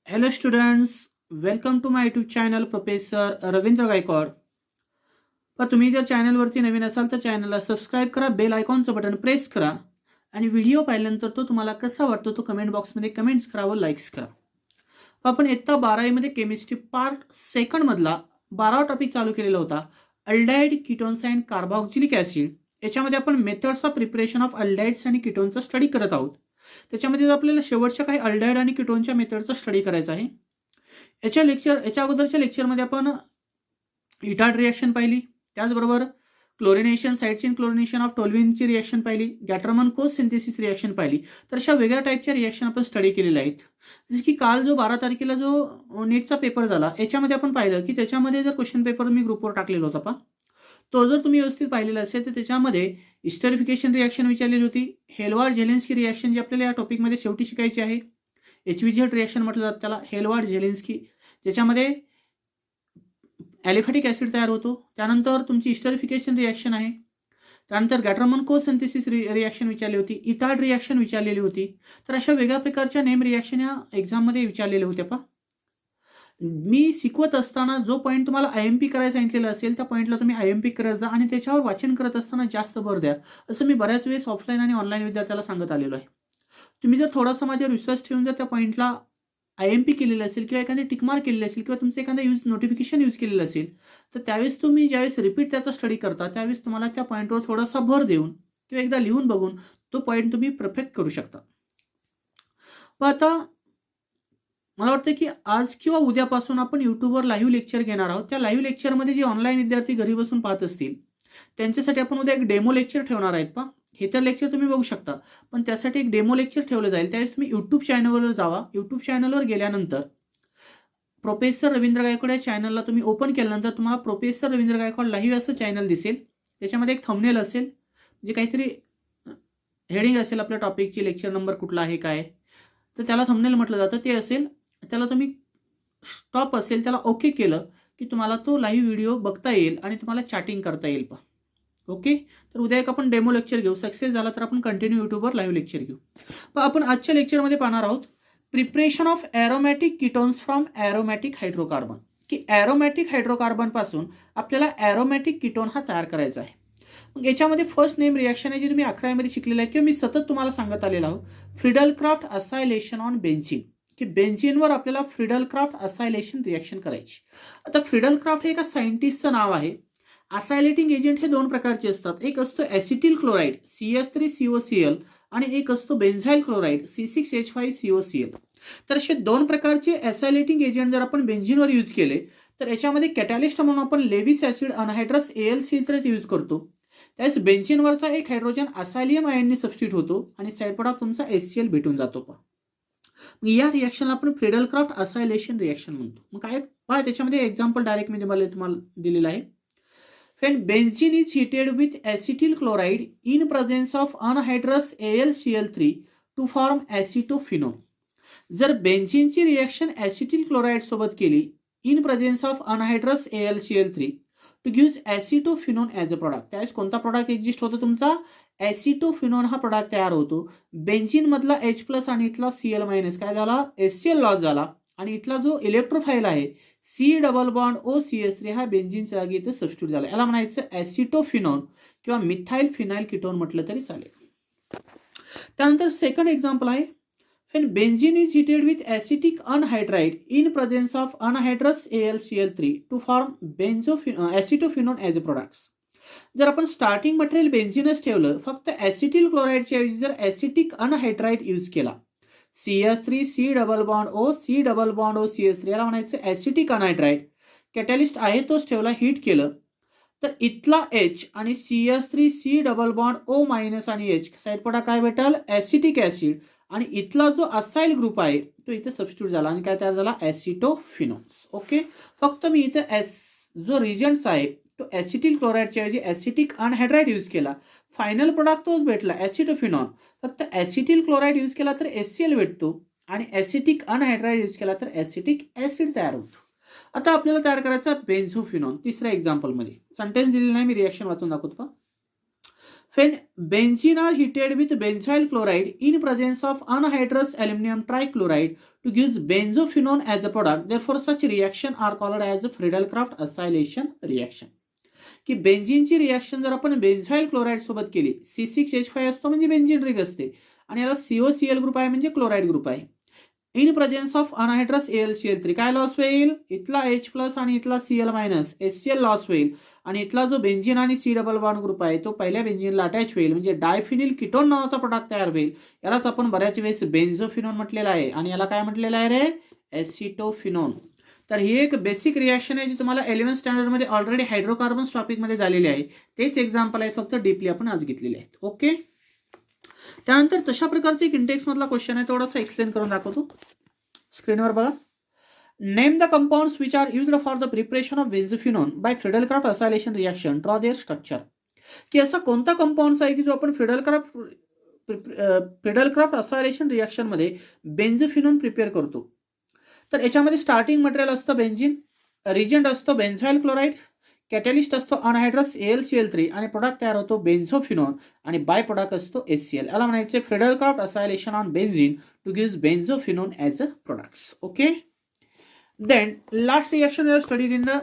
Hello students, welcome to my YouTube channel Professor Ravindra Gaikwad. तुम्ही जर चॅनलवरती नवीन असाल तर चॅनलला सबस्क्राईब करा, बेल आयकॉनचं बटन प्रेस करा आणि व्हिडिओ पाहिल्यानंतर तो तुम्हाला कसा वाटतो तो कमेंट बॉक्समध्ये कमेंट्स करा व लाईक्स करा. आपण इयत्ता 12वी मध्ये केमिस्ट्री पार्ट सेकंड मधला 12वा टॉपिक चालू केलेला होता, अल्डाइड कीटोन्स अँड कार्बोक्सिलिक ऍसिड. याच्यामध्ये आपण मेथड्स ऑफ प्रिपरेशन ऑफ अल्डाइड्स आणि कीटोनचा स्टडी करत आहोत. त्याच्यामध्ये आपल्याला शेवटच्या काही अल्डाइड आणि कीटोनच्या मेथडचा स्टडी करायचा आहे. याच्या अगोदरच्या लेक्चरमध्ये आपण इटार्ड रिएक्शन पाहिली, त्याचबरोबर chlorination, side chain chlorination of टोल्युइनची रिएक्शन पाहिली, गॅटरमन कोच सिंथेसिस रिएक्शन पाहिली. तर अशा वेगळ्या टाईपच्या रिएक्शन आपण स्टडी केलेल्या आहेत. जसे की काल जो 12 तारखेला जो नीटचा पेपर झाला याच्यामध्ये आपण पाहिलं की त्याच्यामध्ये जर क्वेश्चन पेपर मी ग्रुपवर टाकलेला होता तो जर तुम्ही व्यवस्थित पाहिलेला असेल तर त्याच्यामध्ये इस्टरिफिकेशन रिएक्शन विचारलेली होती, हेलवार्ड झेलेन्स्की रिएक्शन जी आपल्याला या टॉपिकमध्ये शेवटी शिकायची आहे. HVZ रिएक्शन म्हटलं जातं त्याला, हेलवार्ड झेलेन्स्की, ज्याच्यामध्ये ॲलिफॅटिक ॲसिड तयार होतो. त्यानंतर तुमची इस्टरिफिकेशन रिएक्शन आहे. त्यानंतर गॅटरमन को सिंथेसिस रिएक्शन विचारली होती, इटार्ड रिएक्शन विचारलेली होती. तर अशा वेगळ्या प्रकारच्या नेम रिएक्शन या एक्झाममध्ये विचारलेले होते. मी शिकवत असताना जो पॉईंट तुम्हाला IMP करायला सांगितलेला असेल त्या पॉईंटला तुम्ही IMP करत जा आणि त्याच्यावर वाचन करत असताना जास्त भर द्या, असं मी बऱ्याच वेळेस ऑफलाईन आणि ऑनलाईन विद्यार्थ्याला सांगत आलेलो आहे. तुम्ही जर थोडासा माझ्यावर विश्वास ठेवून जर त्या पॉईंटला IMP केलेलं असेल किंवा एखादी टिकमार्क केलेली असेल किंवा तुमचं एखादं नोटिफिकेशन यूज केलेलं असेल तर त्यावेळेस तुम्ही ज्यावेळेस रिपीट त्याचा स्टडी करता त्यावेळेस तुम्हाला त्या पॉईंटवर थोडासा भर देऊन किंवा एकदा लिहून बघून तो पॉईंट तुम्ही परफेक्ट करू शकता. पण आता मला वाटतं की आज किंवा उद्यापासून आपण यूट्यूबवर लाईव्ह लेक्चर घेणार आहोत. त्या लाईव्ह लेक्चरमध्ये जे ऑनलाईन विद्यार्थी घरी बसून पाहत असतील त्यांच्यासाठी आपण उद्या एक डेमो लेक्चर ठेवणार आहेत. हे तर लेक्चर तुम्ही बघू शकता, पण त्यासाठी एक डेमो लेक्चर ठेवलं जाईल. त्यावेळेस तुम्ही यूट्यूब चॅनलवर जावा. यूट्यूब चॅनलवर गेल्यानंतर प्रोफेसर रवींद्र गायकवाड या चॅनलला तुम्ही ओपन केल्यानंतर तुम्हाला प्रोफेसर रवींद्र गायकवाड लाईव्ह असं चॅनल दिसेल. त्याच्यामध्ये एक थंबनेल असेल, जे काहीतरी हेडिंग असेल आपल्या टॉपिकची, लेक्चर नंबर कुठला आहे काय, तर त्याला थंबनेल म्हटलं जातं. ते असेल, त्याला तुम्ही स्टॉप असेल त्याला ओके केलं की तुम्हाला तो लाईव्ह व्हिडिओ बघता येईल आणि तुम्हाला चॅटिंग करता येईल. ओके, तर उद्या एक आपण डेमो लेक्चर घेऊ. सक्सेस झाला तर आपण कंटिन्यू यूट्यूबवर लाईव्ह लेक्चर घेऊ. आपण आजच्या लेक्चरमध्ये पाहणार आहोत preparation of aromatic ketones from aromatic hydrocarbon, की ॲरोमॅटिक हायड्रोकार्बन पासून आपल्याला ॲरोमॅटिक कीटोन हा तयार करायचा आहे. मग याच्यामध्ये फर्स्ट नेम रिएक्शन आहे जी तुम्ही 11वीमध्ये शिकलेलं आहे किंवा मी सतत तुम्हाला सांगत आलेलो आहोत, फ्रिडलक्राफ्ट असायलेशन ऑन बेन्झीन, की बेन्झीनवर आपल्याला फ्रिडलक्राफ्ट असायलेशन रिएक्शन करायची. आता फ्रिडलक्राफ्ट हे एका सायंटिस्टचं नाव आहे. असायलेटिंग एजंट हे दोन प्रकारचे असतात. एक असतो ॲसिटिल क्लोराईड CS3COCl आणि एक असतो बेन्झाईल क्लोराईड C6H5COCl. तर असे दोन प्रकारचे ॲसायलेटिंग एजंट जर आपण बेन्झीनवर यूज केले तर याच्यामध्ये कॅटॅलिस्ट म्हणून आपण लेविस ॲसिड अनहायड्रस AlCl यूज करतो. त्यावेळेस बेन्झीनवरचा एक हायड्रोजन असायलियम आयनने सबस्टिट्यूट होतो आणि साइड प्रोडक्ट तुमचा HCl भेटून जातो. या रिएक्शनला आपण फ्रिडलक्राफ्ट असायलेशन रिएक्शन म्हणतो. मग काय पहा, त्याच्यामध्ये एक्झाम्पल डायरेक्ट मी तुम्हाला दिलेलं आहे. When benzene is heated with acetyl chloride in presence of anhydrous AlCl3 to form acetophenone. जर बेन्झीनची रिएक्शन ॲसिटिल क्लोराईड सोबत केली in presence of anhydrous AlCl3 to gives acetophenone as a product. त्यावेळेस कोणता product exist होतो तुमचा? ॲसिटोफिनोन हा product तयार होतो. बेन्झीन मधला H+ आणि इथला Cl- काय झाला? HCl लॉस झाला आणि इथला जो इलेक्ट्रोफाईल आहे C डबल बॉन्ड OCH3 हा बेन्झीनच्या जागी इथे सबस्टिट्यूट झाला. याला म्हणायचं ॲसिटोफिनोन किंवा मिथाइल फिनाइल कीटोन म्हटलं तरी चालेल. त्यानंतर सेकंड एक्झाम्पल आहे, when benzene is heated with acetic anhydride in presence of anhydrous AlCl3 to form acetophenone as products. जर आपण स्टार्टिंग मटेरियल बेन्झीनच ठेवलं, फक्त ॲसिटिल क्लोराईडच्या ऐवजी जर ॲसिटिक अनहायड्राइड यूज केला, CS3C डबल बॉन्ड O याला म्हणायचं ॲसिटिक अनहायड्राइड, कॅटॅलिस्ट आहे तोच ठेवला, हीट केलं तर इथला H आणि CS3C डबल बॉन्ड O- आणि H साइड प्रोडक्ट काय भेटल? ॲसिटिक ॲसिड आणि इथला जो असाइल ग्रुप आहे तो इथे सबस्टिट्यूट झाला आणि काय तयार झाला? ॲसिटोफिनोन्स. ओके, फक्त मी इथे जो रिजंट्स आहे तो ॲसिटिल क्लोराईडच्या ऐवजी ॲसिटिक अनहायड्राइड यूज केला, फायनल प्रोडक्ट तोच भेटला ॲसिटोफिनॉन. फक्त ॲसिटिल क्लोराईड यूज केला तर HCl भेटतो आणि ॲसिटिक अनहायड्राइड यूज केला तर ॲसिटिक ॲसिड तयार होतो. आता आपल्याला तयार करायचा बेन्झोफिनॉन. तिसऱ्या एक्झाम्पलमध्ये सेंटेन्स दिलेला नाही, मी रिएक्शन वाचून दाखवतो. When benzene are heated with benzyl chloride in presence of anhydrous aluminum trichloride to give benzophenone as a product, therefore such reaction are called as Friedel-Crafts acylation reaction. की बेन्झिनची रिॲक्शन जर आपण बेन्झाईल chloride सोबत केली, C6H5 असतो म्हणजे benzene ring असते आणि याला COCl ग्रुप आहे म्हणजे क्लोराईड ग्रुप आहे. In presence of anhydrous AlCl3 काय लॉस होईल, इथला H+ आणि इथला Cl- HCl लॉस होईल आणि इथला जो बेन्झिन आणि C डबल बॉन्ड ग्रुप आहे तो पहिल्या बेन्झिनला अटॅच होईल म्हणजे डायफिनिल कीटोन नावाचा प्रोडक्ट तयार होईल. यालाच आपण बऱ्याच वेळेस बेन्झोफिनोन म्हटलेला आहे आणि याला काय म्हटलेलं आहे रे, एसिटोफिनोन. तर ही एक बेसिक रिॲक्शन आहे जी तुम्हाला 11th स्टँडर्डमध्ये ऑलरेडी हायड्रोकार्बन्स टॉपिकमध्ये झालेली आहे. तेच एक्झाम्पल आहे, फक्त डीपली आपण आज घेतलेले आहेत. ओके. त्यानंतर तशा प्रकारचे एक इंडेक्समधला क्वेश्चन आहे, थोडासा एक्सप्लेन करून दाखवतो. स्क्रीनवर बघा. Name the compounds which are used for the preparation of benzophenone by Friedel Crafts acylation reaction, draw their structure. की असा कोणता कंपाऊंड्स आहे की जो आपण फ्रिडल-क्राफ्ट असायलेशन रिॲक्शनमध्ये बेन्झोफिनोन प्रिपेअर करतो. तर याच्यामध्ये स्टार्टिंग मटेरियल असतं बेन्झिन, रिजंट असतो बेन्झाईल क्लोराईड, कॅटॅलिस्ट असतो अनहायड्रस AlCl3 आणि प्रोडक्ट तयार होतो बेन्झोफिनोन आणि बाय प्रोडक्ट असतो HCl. याला म्हणायचे Friedel Crafts acylation on benzene to give benzophenone as a products. Okay. Then last reaction we have studied in the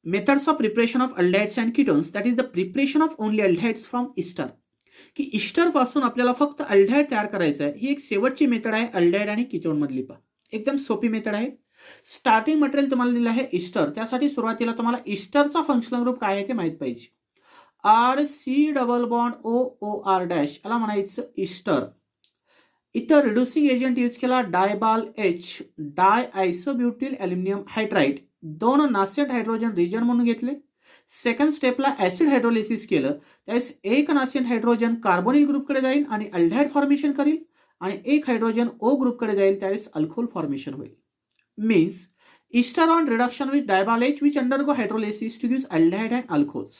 methods of preparation of aldehydes and ketones, that is the preparation of only aldehydes from ester. की ester पासून आपल्याला फक्त अल्डाइड तयार करायचं आहे. ही एक शेवटची method आहे अल्डाइड आणि कीटोन मधली. एकदम सोपी मेथड आहे. स्टार्टिंग मटेरियल तुम्हाला दिलं आहे इस्टर, त्यासाठी सुरुवातीला तुम्हाला इस्टरचा फंक्शनल ग्रुप काय आहे ते माहित पाहिजे. RC double bond OOR dash, याला म्हणायचं इस्टर. इथं रिड्युसिंग एजंट यूज केला DIBAL H, di isobutyl aluminium hydride. 2 nascent hydrogen reagent म्हणून घेतले. सेकंड स्टेपला ऍसिड हायड्रोलिसिस केलं, त्यावेळेस एक नासेंट हायड्रोजन कार्बोनिल ग्रुपकडे जाईल आणि अल्डाइड फॉर्मेशन करील आणि एक हायड्रोजन O ग्रुपकडे जाईल, त्यावेळेस अल्कोहोल फॉर्मेशन होईल. Means ester on reduction with DIBAL H which undergo hydrolysis to give aldehyde and alcohols.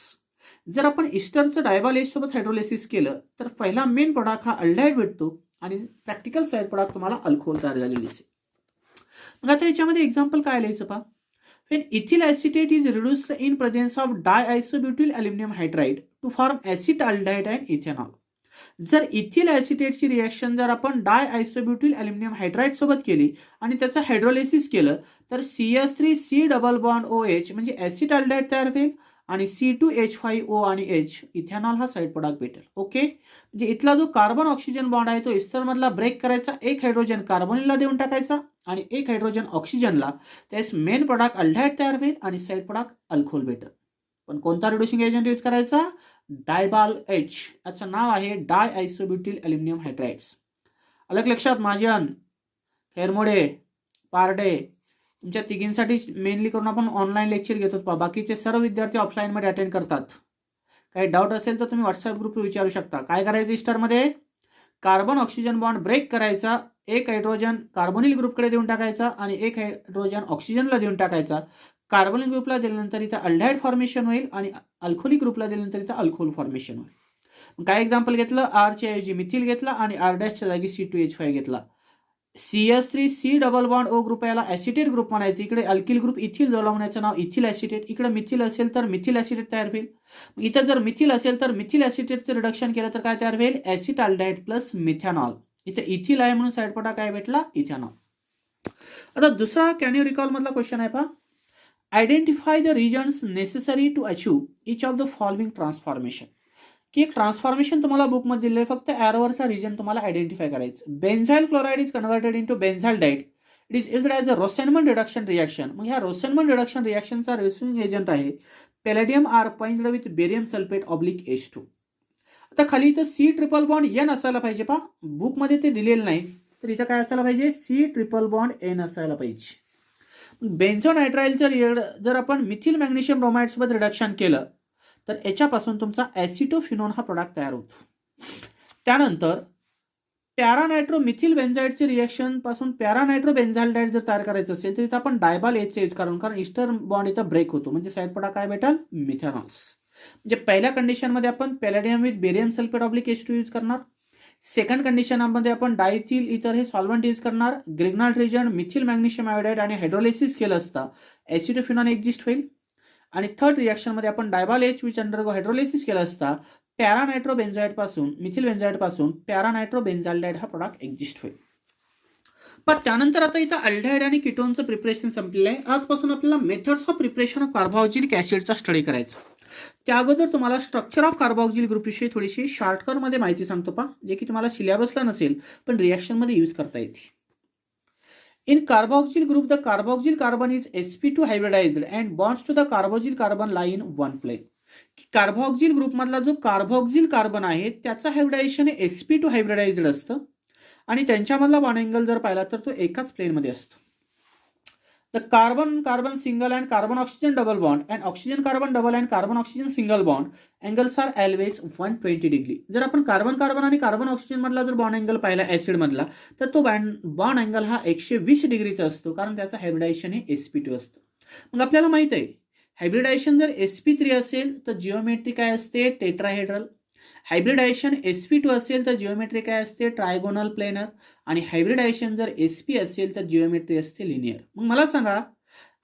जर आपण इस्टरचं डायबाल H सोबत हायड्रोलिसिस केलं तर पहिला मेन प्रोडक्ट हा अल्डाइड भेटतो आणि प्रॅक्टिकल साईड प्रोडक्ट तुम्हाला अल्कोहोल तयार झालेली दिसेल. मग आता याच्यामध्ये एक्झाम्पल काय लिहायचं पहा. When ethyl acetate is reduced in presence of diisobutyl aluminum hydride to form acetaldehyde and ethanol. जर इथिल ॲसिटेटची रिॲक्शन जर आपण डायआयसोब्युटिल अल्युमिनियम हायड्राइड सोबत केली आणि त्याचं हायड्रोलिसिस केलं तर CH3C डबल बॉन्ड OH म्हणजे ॲसिटाल्डेहाइड तयार होईल आणि C2H5O आणि H इथेनॉल हा साईड प्रोडक्ट भेटेल. ओके. म्हणजे इथला जो कार्बन ऑक्सिजन बॉन्ड आहे तो इस्टरमधला ब्रेक करायचा, एक हायड्रोजन कार्बोनिलला देऊन टाकायचा आणि एक हायड्रोजन ऑक्सिजनला, त्यास मेन प्रोडक्ट अल्डाइड तयार होईल आणि साईड प्रोडक्ट अल्कोहोल भेटेल. पण कोणता रिड्युसिंग एजंट यूज करायचा, डायबाल H. याचं नाव आहे डायआयसोब्युटिल अल्युमिनियम हायड्राइड्स. अलग लक्षात महाजन, खैरमोडे, पारडे, तुमच्या तिघींसाठी मेनली करून आपण ऑनलाईन लेक्चर घेतो. बाकीचे सर्व विद्यार्थी ऑफलाईनमध्ये अटेंड करतात. काही डाऊट असेल तर तुम्ही व्हॉट्सअप ग्रुपवर विचारू शकता. काय करायचं इस्टरमध्ये, कार्बन ऑक्सिजन बॉन्ड ब्रेक करायचा, एक हायड्रोजन कार्बोनिल ग्रुपकडे देऊन टाकायचा आणि एक हायड्रोजन ऑक्सिजनला देऊन टाकायचा. कार्बोनिल ग्रुपला दिल्यानंतर इथं अल्डाइड फॉर्मेशन होईल आणि अल्कोहोलिक ग्रुपला दिल्यानंतर इथं अल्कोहोल फॉर्मेशन होईल. काय एक्झाम्पल घेतलं, आरच्या ऐवजी मिथिल घेतला आणि R डॅशच्या जागी C2H5 घेतला. CH3C double bond O group याला ॲसिटेट ग्रुप म्हणायचं. इकडे अल्किल ग्रुप इथिल जोडला म्हणायचं नाव इथिल ॲसिटेट. इकडे मिथिल असेल तर मिथिल ॲसिटेट तयार होईल. इथं जर मिथिल असेल तर मिथिल ॲसिटेटचं रिडक्शन केलं तर काय तयार होईल, ॲसिटाल्डेहाइड प्लस मिथॅनॉल. इथे इथिल आहे म्हणून साईड प्रोडक्ट काय भेटला, इथेनॉल. आता दुसरा कॅन यू रिकॉल मधला क्वेश्चन आहे पहा. Identify the reagents necessary to achieve each of the following transformation. की एक ट्रान्सफॉर्मेशन तुम्हाला बुकमध्ये दिले, फक्त ॲरोवरचा रिजन तुम्हाला आयडेंटिफाय करायचं. Benzoyl chloride is converted into benzaldehyde. It is used as a Rosenmund reduction reaction. मग ह्या रोसेनमन रिडक्शन रिॲक्शनचा रिड्युसिंग एजंट आहे पॅलेडियम आर्पाइंड with barium sulphate oblique H2. आता खाली इथं C ट्रिपल बॉन्ड N असायला पाहिजे पहा. बुकमध्ये ते दिलेलं नाही, तर इथं काय असायला पाहिजे, C ट्रिपल बॉन्ड N असायला पाहिजे. बेन्झोनायट्राइलचं जर आपण मिथिल मॅग्नेशियम ब्रोमाइड सोबत रिडक्शन केलं तर याच्यापासून तुमचा ॲसिटोफिनोन हा प्रोडक्ट तयार होतो. त्यानंतर पॅरानायट्रो मिथिल बेन्झाइडचे रिॲक्शन पासून पॅरानायट्रो बेन्झाल्डाइड जर तयार करायचं असेल तर इथं आपण डायबाल H यूज करून, कारण इस्टर बॉन्ड इथं ब्रेक होतो म्हणजे साईड प्रोडक्ट काय भेटेल, मिथॅनॉल्स. म्हणजे पहिल्या कंडिशनमध्ये आपण palladium with barium sulphate oblique H2 use करणार. सेकंड कंडिशनमध्ये आपण डायथिल इतर हे सॉल्व्हंट यूज करणार. Grignard reagent methyl magnesium iodide आणि हायड्रोलिसिस केलं असता ॲसिटोफिनॉन एक्झिस्ट होईल. आणि थर्ड रिॲक्शनमध्ये आपण DIBAL H which undergo hydrolysis केला असता पॅरानायट्रोबेन्झाईड पासून मिथिल बेन्झाईड पासून पॅरानायट्रोबेन्झाल्डाईड हा प्रोडक्ट एक्झिस्ट होईल. पण त्यानंतर आता इथं अल्डिहाइड आणि कीटोनचं प्रिपरेशन संपलेलं आहे. आजपासून आपल्याला methods of preparation of carboxylic ॲसिडचा स्टडी करायचा. त्या अगोदर तुम्हाला स्ट्रक्चर ऑफ कार्बोक्सिलिक ग्रुपविषयी थोडीशी शॉर्टकटमध्ये माहिती सांगतो पा, जे की तुम्हाला सिलेबसला नसेल पण रिॲक्शनमध्ये यूज करता येते. In carboxyl group, the carboxyl carbon is sp2 hybridized and bonds to the carboxyl carbon lie in one plane. Carboxyl group मधला जो कार्बोक्सिल कार्बन आहे त्याचा हायब्रिडायझेशन हे sp2 हायब्रिडाइज्ड असतं आणि त्यांच्यामधला बॉन्ड अँगल जर पाहिला तर तो एकाच प्लेन मध्ये असतो. The carbon carbon single and carbon oxygen double bond and oxygen carbon double and carbon oxygen single bond angles are always 120 degree. जर आपण कार्बन कार्बन आणि कार्बन ऑक्सिजन मधला जर बॉन्ड अँगल पाहिला ऍसिड मधला तर तो बॉन्ड अँगल हा 120 डिग्रीचा असतो, कारण त्याचा हायब्रिडायझेशन हे sp2 असतं. मग आपल्याला माहित आहे हायब्रिडायझेशन जर sp3 असेल तर जिओमेट्री काय असते, टेट्राहेड्रल. हायब्रिडायझेशन sp2 असेल तर जिओमेट्री काय असते, ट्रायगोनल प्लेनर. आणि हायब्रिडायझेशन जर sp असेल तर जिओमेट्री असते लिनियर. मग मला सांगा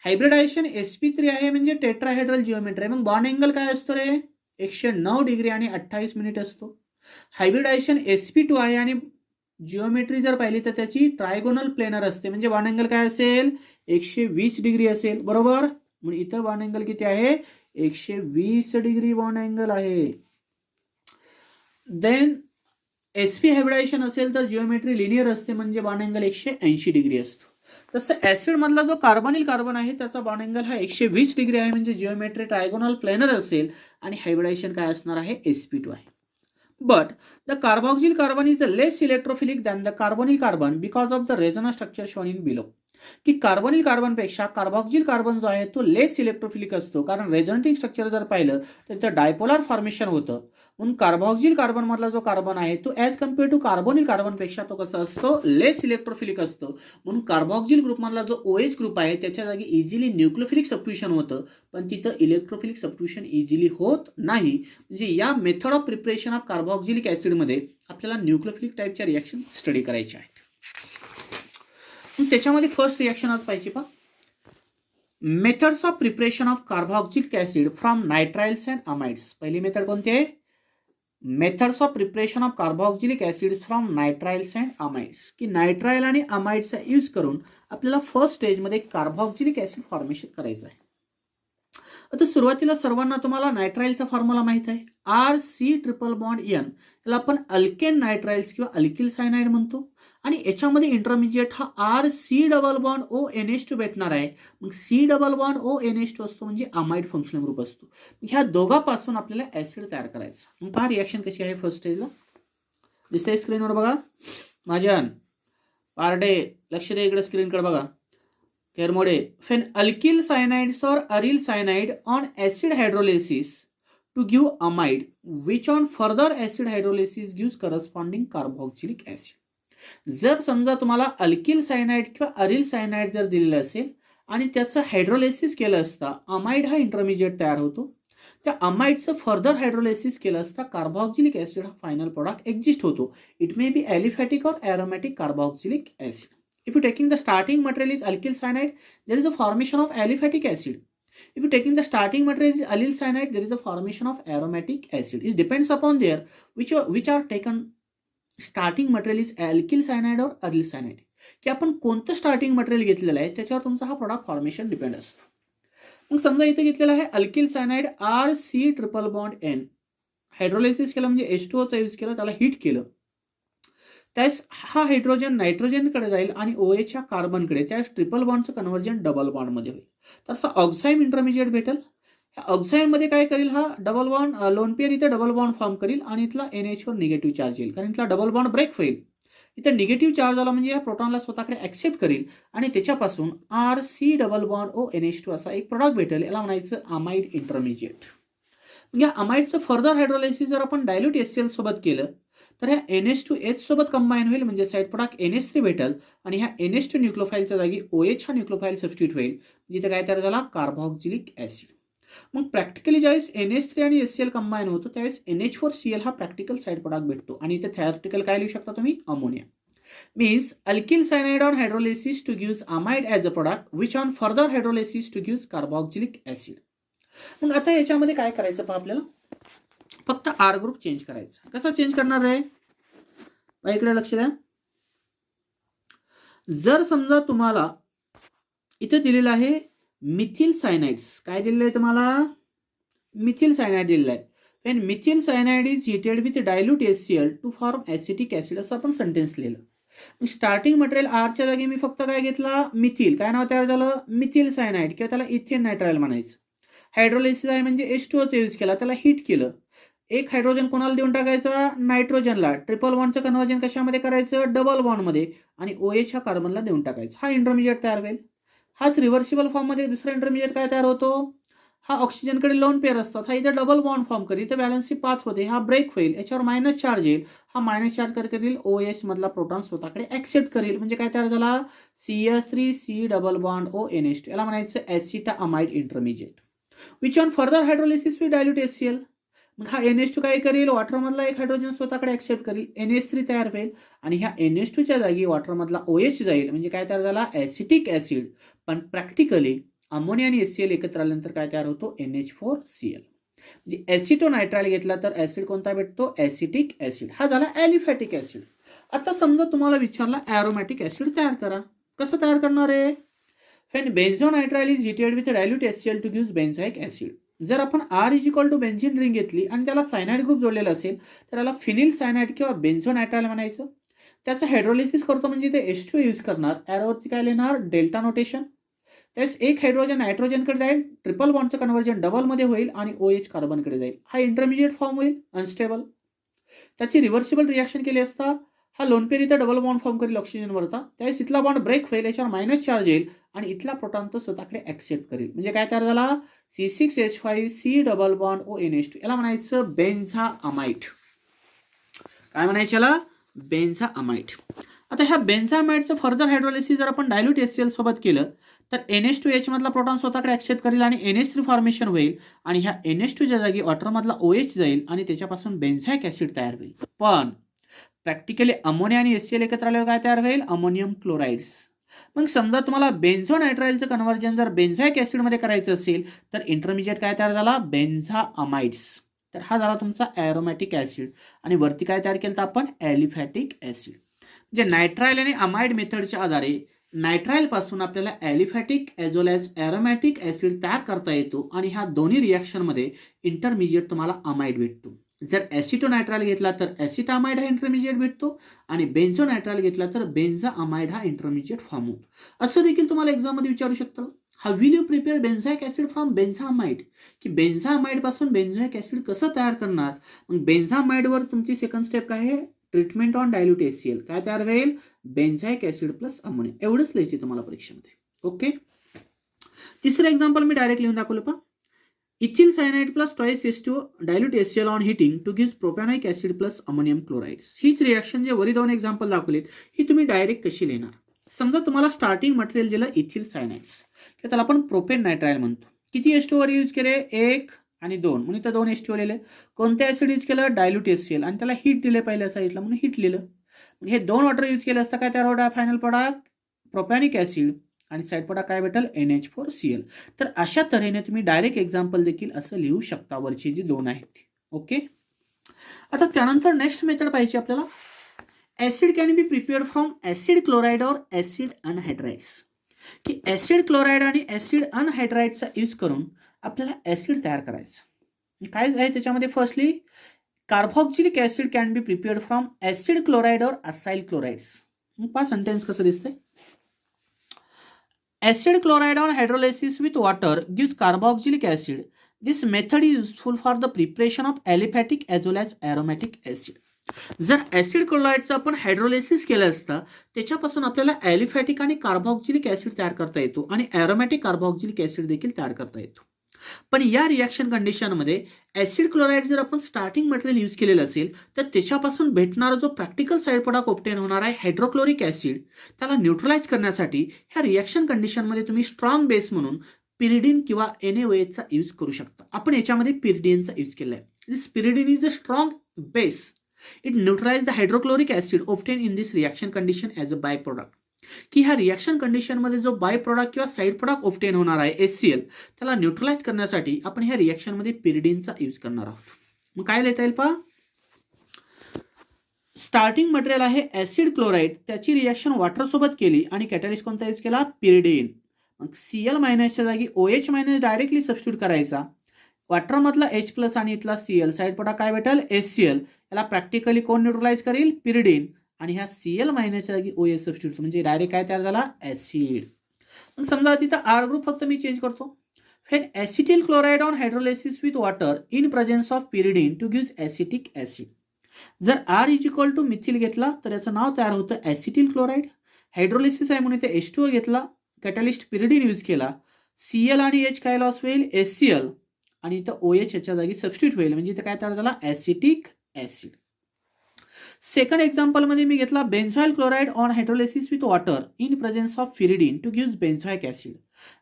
हायब्रिडायझेशन sp3 आहे म्हणजे टेट्राहेड्रल जिओमेट्री, मग बॉन्ड अँगल काय असतो रे, 109 डिग्री आणि 28 मिनिट असतो. हायब्रिडायझेशन sp2 आहे आणि जिओमेट्री जर पाहिली तर त्याची ट्रायगोनल प्लेनर असते, म्हणजे बॉन्ड अँगल काय असेल, 120 डिग्री असेल, बरोबर. म्हणजे इथं बॉन्ड अँगल किती आहे, 120 डिग्री बॉन्ड अँगल आहे. देन sp हायब्रिडायझेशन असेल तर जिओमेट्री लिनियर असते, म्हणजे बॉन्ड अँगल 180 डिग्री असतो. तसं ऍसिड मधला जो कार्बोनिल कार्बन आहे त्याचा बॉन्ड अँगल हा 120 डिग्री आहे, म्हणजे जिओमेट्री ट्रायगोनल प्लेनर असेल आणि हायब्रिडायझेशन काय असणार आहे, sp2 आहे. But the carboxyl carbon is less electrophilic than the carbonyl carbon because of the resonance structure shown in below. की कार्बोनिल कार्बन पेक्षा कार्बॉक्सिल कार्बन जो आहे तो लेस इलेक्ट्रोफिलिक असतो, कारण रेझोनेटिंग स्ट्रक्चर जर पाहिलं तर तिथं डायपोलर फॉर्मेशन होतं. म्हणून कार्बॉक्सिल कार्बन मधला जो कार्बन आहे तो as compare to carbonyl carbon पेक्षा तो कसा असतो, लेस इलेक्ट्रोफिलिक असतो. म्हणून कार्बॉक्सिल ग्रुप मधला जो OH ग्रुप आहे त्याच्या जागी इझिली न्यूक्लियोफिलिक सबस्टिट्यूशन होतं, पण तिथं इलेक्ट्रोफिलिक सबस्टिट्यूशन इझिली होत नाही. म्हणजे या method of preparation of carboxylic ॲसिडमध्ये आपल्याला न्यूक्लियोफिलिक टाईपच्या रिॲक्शन स्टडी करायच्या आहेत. त्याच्यामध्ये फर्स्ट रिॲक्शन आज पाहिजे पा, methods of preparation of carboxylic acid from nitriles and amides. पहिली मेथड कोणती आहे, methods of preparation of carboxylic acid from nitriles and amides. की नायट्राइल आणि अमाइड्सचा यूज करून आपल्याला फर्स्ट स्टेजमध्ये कार्बोक्सिलिक ॲसिड फॉर्मेशन करायचं आहे. आता सुरुवातीला सर्वांना तुम्हाला नायट्राइलचा फॉर्म्युला माहित आहे, RC∼N. याला आपण अल्केन नायट्राइल्स किंवा अल्किल सायनाइड म्हणतो आणि याच्यामध्ये इंटरमिजिएट हा RC∼ONH2 भेटणार आहे. मग C∼ONH2 असतो म्हणजे अमाइड फंक्शनल ग्रुप असतो. ह्या दोघांपासून आपल्याला ऍसिड तयार करायचं. मग पहा रिॲक्शन कशी आहे फर्स्ट स्टेजला, दिसतंय स्क्रीनवर बघा. माझ्यान पारडे लक्ष द्या इकडे स्क्रीनकडे बघा. Kermode, when alkyl cyanides or aryl cyanide on acid hydrolysis to give amide, which on further acid hydrolysis gives corresponding carboxylic acid. जर समजा तुम्हाला अल्किल सायनाइड किंवा अरिल सायनाइड जर दिलेलं असेल आणि त्याचं हायड्रोलिसिस केलं असता अमाइड हा इंटरमिजिएट तयार होतो, त्या अमाइडचं फर्दर हायड्रोलिसिस केलं असता कार्बोक्सिलिक ॲसिड हा फायनल प्रोडक्ट एक्झिस्ट होतो. इट मे बी ॲलिफॅटिक और aromatic carboxylic acid. If you taking the starting material is alkyl cyanide, there is a formation of aliphatic acid. If you taking the starting material is allyl cyanide, there is a formation of aromatic acid. It depends upon there which are taken starting material is alkyl cyanide or aryl cyanide. की आपण कोणतं starting material घेतलेलं आहे त्याच्यावर तुमचा हा product formation depend असतो. मग समजा इथे घेतलेला आहे अल्किल सायनाइड RC∼N. हायड्रोलिसिस केलं म्हणजे H2O चा यूज केला, त्याला हीट केलं, त्यास हा हायड्रोजन नायट्रोजनकडे जाईल आणि OH च्या कार्बनकडे, त्यास ट्रिपल बॉन्डचं कन्व्हर्जन डबल बॉन्डमध्ये होईल. तसं ऑक्साईड इंटरमिजिएट भेटेल. ह्या ऑक्साईडमध्ये काय करेल, हा डबल बॉन्ड लोन पेअर इथे डबल बॉन्ड फॉर्म करेल आणि इथला NH वर निगेटिव्ह चार्ज येईल, कारण इथला डबल बॉन्ड ब्रेक होईल. इथं निगेटिव्ह चार्ज आला म्हणजे या प्रोटॉनला स्वतःकडे ॲक्सेप्ट करेल आणि त्याच्यापासून RC∼ONH2 असा एक प्रोडक्ट भेटेल. याला म्हणायचं अमाइड इंटरमिजिएट. या अमाइडचं फर्दर हायड्रोलायसिस जर आपण डायल्यूट HCl सोबत केलं तर ह्या NH2H सोबत कंबाईन होईल, म्हणजे साईड प्रोडक्ट NH3 भेटेल आणि ह्या NH2 न्यूक्लियोफाईलच्या जागी OH हा न्यूक्लियोफाईल सबस्टिट्यूट होईल, जिथे काय तयार झाला, कार्बोक्सिलिक ॲसिड. मग प्रॅक्टिकली ज्यावेळेस NH3 आणि HCl कंबाईन होतो त्यावेळेस NH4Cl हा प्रॅक्टिकल साईड प्रोडक्ट भेटतो आणि इथे थेरॉटिकल काय लिहू शकता तुम्ही, ammonia. Means alkyl cyanide on hydrolysis to gives amide as a product, which on further hydrolysis to gives carboxylic acid. मग आता याच्यामध्ये काय करायचं पहा आपल्याला, फक्त आर ग्रुप चेंज करायचा. कसा चेंज करणार आहे इकडे लक्ष द्या. जर समजा तुम्हाला इथे दिलेलं आहे मिथिल सायनाइड्स, काय दिलेलं आहे तुम्हाला, मिथिल सायनाइड दिलेलं आहे. when methyl cyanide is heated with dilute HCl to form acetic acid असं आपण सेंटेन्स लिहिलं. स्टार्टिंग मटेरियल आरच्या जागी मी फक्त काय घेतला, मिथिल, काय नाव तयार झालं, मिथिल सायनाइड किंवा त्याला इथेन नायट्राइल म्हणायचं. हायड्रोलिसिस आहे म्हणजे H2O यूज केला, त्याला हीट केलं. एक हायड्रोजन कोणाला देऊन टाकायचा, नायट्रोजनला. ट्रिपल बॉन्डचं कन्व्हर्जन कशामध्ये करायचं, डबल बॉन्डमध्ये, आणि OH हा कार्बनला देऊन टाकायचा. हा इंटरमिजिएट तयार होईल. हाच रिव्हर्सिबल फॉर्ममध्ये दुसरा इंटरमिजिएट काय तयार होतो, हा ऑक्सिजनकडे लोन पेअर असतात, हा इथे डबल बॉन्ड फॉर्म करेल, इथे बॅलन्सी 5 होते, हा ब्रेक होईल, याच्यावर मायनस चार्ज येईल, हा मायनस चार्ज काय करेल, OH मधला प्रोटॉन स्वतःकडे ऍक्सेप्ट करेल. म्हणजे काय तयार झाला, CH3C डबल बॉन्ड ONH2, याला म्हणायचं acetamide intermediate. Which on further hydrolysis with dilute HCl. मग हा NH2 काय करेल, वॉटरमधला एक हायड्रोजन स्वतःकडे ऍक्सेप्ट करेल, NH3 तयार होईल, आणि ह्या NH2च्या जागी वॉटरमधला OH जाईल. म्हणजे काय तयार झाला, ऍसिटिक ऍसिड. पण प्रॅक्टिकली अमोनिया आणि HCl एकत्र आल्यानंतर काय तयार होतो, NH4Cl. म्हणजे ऍसिटोनायट्राइल घेतला तर ऍसिड कोणता भेटतो, ऍसिटिक ऍसिड. हा झाला ॲलिफॅटिक ऍसिड. आता समजा तुम्हाला विचारला ॲरोमॅटिक ऍसिड तयार करा, कसं तयार करणार आहे. when benzoyl is heated with dilute HCl to give benzoic acid. जर आपण R = बेन्झीन रिंग घेतली आणि त्याला सायनाइड ग्रुप जोडलेला असेल तर त्याला फिनिल सायनाइड किंवा बेन्झोनायट्राइल म्हणायचं. त्याचं हायड्रोलिसिस करतो म्हणजे ते H2 यूज करणार, एरोवरती काय लिहिणार, डेल्टा नोटेशन. त्यास एक हायड्रोजन नायट्रोजनकडे जाईल, ट्रिपल बॉन्डचं कन्व्हर्जन डबलमध्ये होईल आणि OH कार्बनकडे जाईल. हा इंटरमिजिएट फॉर्म होईल, अनस्टेबल. त्याची रिव्हर्सिबल रिॲक्शन केली असता हा लोन पेअर इथं डबल बॉन्ड फॉर्म करेल ऑक्सिजनवरचा, त्यावेळेस इथला बॉन्ड ब्रेक होईल, याच्यावर मायनस चार्ज येईल आणि इथला प्रोटॉन तो स्वतःकडे ऍक्सेप्ट करेल. म्हणजे काय तयार झाला, C6H5C डबल बॉन्ड ONH2, याला म्हणायचं बेन्झाअमाइड. काय म्हणायचं याला, बेन्झाअमाइड. आता ह्या बेन्झाअमाइडचं फर्दर हायड्रोलिसिस जर आपण डायल्यूट HCl सोबत केलं तर NH2H मधला प्रोटॉन स्वतःकडे ऍक्सेप्ट करेल आणि NH3 फॉर्मेशन होईल, आणि ह्या NH2च्या जागी वॉटरमधला OH जाईल आणि त्याच्यापासून बेन्झाइक ऍसिड तयार होईल. पण प्रॅक्टिकली अमोनिया आणि HCl एकत्र आल्यावर काय तयार होईल, अमोनियम क्लोराइड्स. मग समजा तुम्हाला बेन्झोनायट्राइलचं कन्व्हर्जन जर बेन्झाइक ऍसिडमध्ये करायचं असेल तर इंटरमिजिएट काय तयार झाला, बेन्झाअमाइड्स. तर हा झाला तुमचा ॲरोमॅटिक ऍसिड, आणि वरती काय तयार केलं तर आपण ॲलिफॅटिक ऍसिड. म्हणजे नायट्राइल आणि अमाइड मेथडच्या आधारे नायट्राइल पासून आपल्याला ॲलिफॅटिक ॲज वेल ॲज ॲरोमॅटिक ऍसिड तयार करता येतो, आणि ह्या दोन्ही रिॲक्शनमध्ये इंटरमिजिएट तुम्हाला अमाइड भेटतो. जर ॲसिटोनायट्राइल घेतला तर ॲसिटामाइड हा इंटरमिजिएट भेटतो, आणि बेन्झोनायट्राइल घेतला तर बेन्झाअमाइड हा इंटरमिजिएट फॉर्म होतो. असं देखील तुम्हाला एक्झाममध्ये विचारू शकतं, how will you prepare benzoic acid from benzamide, की बेन्झाअमाइड पासून बेन्झाइक ऍसिड कसं तयार करणार. मग बेन्झाअमाइडवर तुमची सेकंड स्टेप काय आहे, ट्रीटमेंट ऑन डायल्यूट HCl. काय तयार होईल, बेन्झाइक ऍसिड प्लस अमोनिया. एवढंच लिहायचं तुम्हाला परीक्षेमध्ये. ओके, तिसरं एक्झाम्पल मी डायरेक्ट लिहून दाखवलं पहा. Ethyl cyanide plus twice H2O dilute HCl on heating to give propanoic acid plus ammonium chlorides. हीच रिॲक्शन जे वरी दोन एक्झाम्पल दाखवलीत ही तुम्ही डायरेक्ट कशी लिहिणार. समजा तुम्हाला स्टार्टिंग मटेरियल दिलं इथिल सायनाइड्स, किंवा त्याला आपण प्रोपेन नायट्राइल म्हणतो. किती H2O यूज केले, 1 आणि 2, म्हणून इथं 2 H2O लिहिले. कोणते ऍसिड यूज केलं, डायल्यूट HCl, आणि त्याला हीट दिले पहिल्या साईडला म्हणून हीट लिहिलं. हे 2 वॉटर यूज केलं असतं, काय तयार होता फायनल प्रोडक्ट, प्रोपॅनिक ऍसिड, आणि साईड प्रोडक्ट काय भेटेल, NH4Cl. तर अशा तऱ्हेने तुम्ही डायरेक्ट एक्झाम्पल देखील असं लिहू शकता, वरची जी 2 आहेत. ओके, आता त्यानंतर नेक्स्ट मेथड पाहिजे आपल्याला. Acid can be prepared from acid chloride और ऍसिड अनहायड्राइड्स. की ऍसिड क्लोराइड आणि ऍसिड अनहायड्राइडचा यूज करून आपल्याला ऍसिड तयार करायचं. काय आहे त्याच्यामध्ये, firstly carboxylic acid can be prepared from acid chloride और असाइल क्लोराइड्स. पहा सेंटेन्स कसं दिसतंय. Acid chloride on hydrolysis with water gives carboxylic acid. This method is useful for the preparation of aliphatic as well as aromatic acid. जर acid क्लोराइडचं आपण hydrolysis केलं असतं त्याच्यापासून आपल्याला ॲलिफॅटिक आणि कार्बोक्सिलिक ऍसिड तयार करता येतो, आणि ॲरोमॅटिक कार्बोक्सिलिक ऍसिड देखील तयार करता येतो. पण या रिॲक्शन कंडिशनमध्ये ऍसिड क्लोराइड जर आपण स्टार्टिंग मटेरियल यूज केलेलं असेल तर त्याच्यापासून भेटणारा जो प्रॅक्टिकल साईड प्रोडक्ट ऑब्टेन होणार आहे हायड्रोक्लोरिक ऍसिड, त्याला न्यूट्रलाइज करण्यासाठी ह्या रिॲक्शन कंडिशनमध्ये तुम्ही स्ट्रॉंग बेस म्हणून पिरिडीन किंवा NaOH चा यूज करू शकता. आपण याच्यामध्ये पिरिडीनचा यूज केला आहे. This pyridine is a strong base. It neutralizes the hydrochloric acid obtained in this reaction condition as a byproduct. की ह्या रिॲक्शन कंडिशनमध्ये जो बाय प्रॉडक्ट किंवा साईड प्रॉडक्ट ऑब्टेन होणार आहे HCl, त्याला न्यूट्रलाइज करण्यासाठी आपण ह्या रिॲक्शनमध्ये पिरिडीनचा यूज करणार आहोत. मग काय लिहिता येईल पहा, स्टार्टिंग मटेरियल आहे ऍसिड क्लोराईड, त्याची रिॲक्शन वॉटरसोबत केली आणि कॅटलिस्ट कोणता यूज केला, पिरिडीन. मग Cl मायनसच्या जागी OH मायनस डायरेक्टली सबस्टिट्यूट करायचा. वॉटरमधला H+ आणि इथला Cl, साईड प्रॉडक्ट काय भेटेल, HCl. याला प्रॅक्टिकली कोण न्यूट्रलाइज करेल, पिरिडीन. आणि ह्या Cl मायनसच्या जागी OH सबस्टिट्यूट म्हणजे डायरेक्ट काय तयार झाला, ऍसिड. मग समजा तिथं R ग्रुप फक्त मी चेंज करतो. When acetyl chloride on hydrolysis with water in presence of pyridine to gives acetic acid. जर R is equal to methyl घेतला तर याचं नाव तयार होतं ॲसिटिल क्लोराईड. हायड्रोलिसिस आहे म्हणून इथे H2O घेतला, कॅटलिस्ट पिरिडीन यूज केला. Cl आणि H काय लॉस होईल, HCl. आणि इथं OH याच्या जागी सबस्टिट्यूट होईल म्हणजे इथं काय तयार झाला, ॲसिटिक ॲसिड. सेकंड एक्झाम्पलमध्ये मी घेतला benzoyl chloride on hydrolysis with water in presence of pyridine to gives benzoic acid.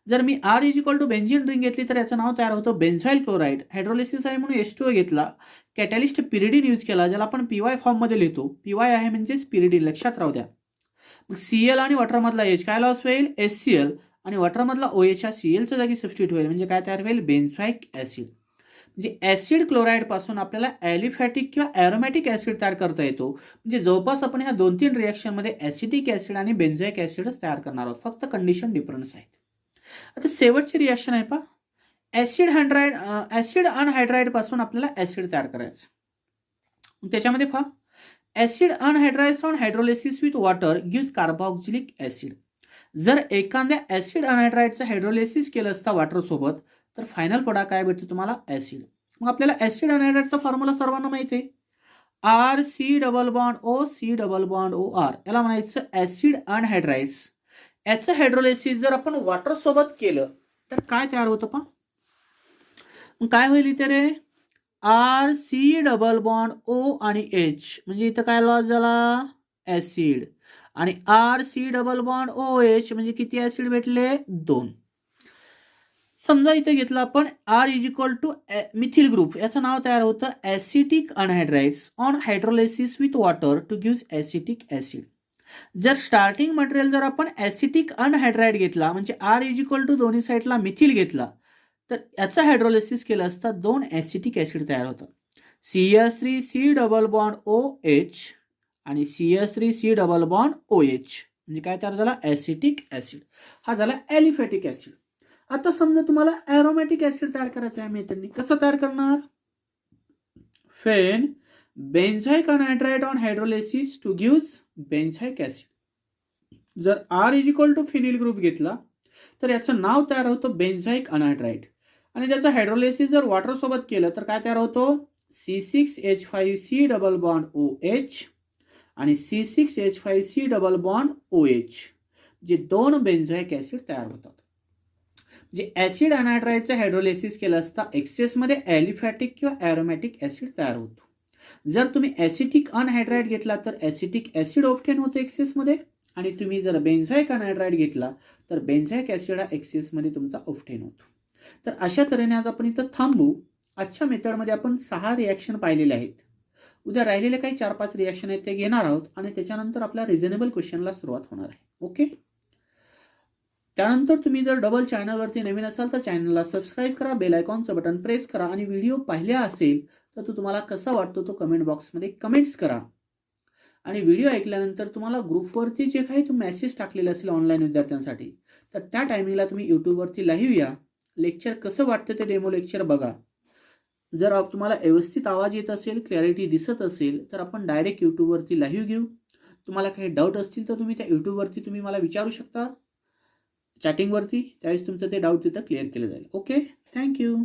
जर मी R is equal to benzene ring घेतली तर याचं नाव तयार होतं बेन्झॉइल क्लोराईड. हायड्रोलिसिस आहे म्हणून H2O घेतला, कॅटलिस्ट पिरिडीन यूज केला, ज्याला आपण PY फॉर्ममध्ये लिहितो. PY आहे म्हणजेच पिरिडीन, लक्षात राहू द्या. मग Cl आणि वॉटरमधला H काय लॉस होईल, HCl. आणि वॉटरमधला OH हा Clच्या जागी सबस्टिट्यूट होईल म्हणजे काय तयार होईल, बेन्झॉइक ॲसिड. म्हणजे ॲसिड क्लोराईड पासून आपल्याला ॲलिफॅटिक किंवा ॲरोमॅटिक ॲसिड तयार करता येतो. म्हणजे जवळपास आपण ह्या 2-3 रिॲक्शनमध्ये ॲसिटिक ॲसिड आणि बेन्झॉइक ॲसिडच तयार करणार आहोत, फक्त कंडिशन डिफरन्स आहेत. आता शेवटची रिॲक्शन आहे पहा, ॲसिड अनहायड्राइड पासून आपल्याला ॲसिड तयार करायचं. त्याच्यामध्ये पहा, acid anhydride on hydrolysis with water gives carboxylic acid. जर एखाद्या ॲसिड अनहायड्राइडचं हायड्रोलिसिस केलं असता वॉटरसोबत तर फायनल प्रोडक्ट काय भेटतो तुम्हाला, ॲसिड. मग आपल्याला ॲसिड अनहायड्राइडचा फॉर्म्युला सर्वांना माहिती आहे, RC+OC+OR. याला म्हणायचं ॲसिड अनहायड्राइज. याचं हायड्रोलिसिस जर आपण वॉटर सोबत केलं तर काय तयार होतं पहा, मग काय होईल इथे रे, RC+O आणि H म्हणजे इथं काय लॉस झाला, ॲसिड. आणि RC+OH म्हणजे किती ॲसिड भेटले, 2. समजा इथे घेतलं आपण R is equal to methyl group, याचं नाव तयार होतं acetic anhydrides on hydrolysis with water to gives acetic acid. जर स्टार्टिंग मटेरियल जर आपण ॲसिटिक अनहायड्राइड घेतला म्हणजे R इज इक्वल टू दोन्ही साईडला मिथिल घेतला तर याचं हायड्रोलिसिस केलं असता 2 ॲसिटिक ॲसिड तयार होतं, CH3C+OH आणि CH3C+OH म्हणजे काय तयार झाला, ॲसिटिक ॲसिड. हा झाला ॲलिफॅटिक ॲसिड. आता समजा तुम्हाला ॲरोमॅटिक ॲसिड तयार करायचं आहे मेथडनी, कसं तयार करणार, then benzoic anhydride on hydrolysis to gives benzoic acid. जर R is equal to phenyl group घेतला तर याचं नाव तयार होतं बेन्झॉइक अनहायड्राइड. आणि त्याचं हायड्रोलिसिस जर वॉटर सोबत केलं तर काय तयार होतो, C6H5C+OH आणि C6H5C+OH जे 2 बेन्झॉइक ॲसिड तयार होतात. जे ॲसिड अनहायड्राइडचं हायड्रोलिसिस केलं असता एक्सेसमध्ये ॲलिफॅटिक किंवा ॲरोमॅटिक ॲसिड तयार होतो. जर तुम्ही ॲसिटिक अनहायड्राइड घेतला तर ॲसिटिक ॲसिड ऑब्टेन होतो एक्सेसमध्ये. आणि तुम्ही जर बेन्झॉइक अनहायड्राइड घेतला तर बेन्झॉइक ॲसिड हा एक्सेसमध्ये तुमचा ऑब्टेन होतो. तर अशा तऱ्हेने आज आपण इथं थांबू. आजच्या मेथडमध्ये आपण 6 रिॲक्शन पाहिलेले आहेत. उद्या राहिलेले काही 4-5 रिॲक्शन आहेत ते घेणार आहोत आणि त्याच्यानंतर आपल्या रिझनेबल क्वेश्चनला सुरुवात होणार आहे. ओके, त्यानंतर तुम्ही जर डबल चॅनलवरती नवीन असाल तर चॅनलला सबस्क्राईब करा, बेल आयकॉनचं बटन प्रेस करा आणि व्हिडिओ पाहिला असेल तर तो तुम्हाला कसा वाटतो तो कमेंट बॉक्समध्ये कमेंट्स करा. आणि व्हिडिओ ऐकल्यानंतर तुम्हाला ग्रुपवरती जे काही तुम्ही मेसेज टाकलेले असेल ऑनलाईन विद्यार्थ्यांसाठी तर त्या टायमिंगला तुम्ही यूट्यूबवरती लाईव्ह या, लेक्चर कसं वाटतं ते डेमो लेक्चर बघा. जर तुम्हाला व्यवस्थित आवाज येत असेल, क्लॅरिटी दिसत असेल तर आपण डायरेक्ट यूट्यूबवरती लाईव्ह घेऊ. तुम्हाला काही डाऊट असतील तर तुम्ही त्या यूट्यूबवरती तुम्ही मला विचारू शकता चॅटिंगवरती, त्यावेळेस तुमचं ते डाऊट तिथं क्लिअर केलं जाईल. Okay, thank you.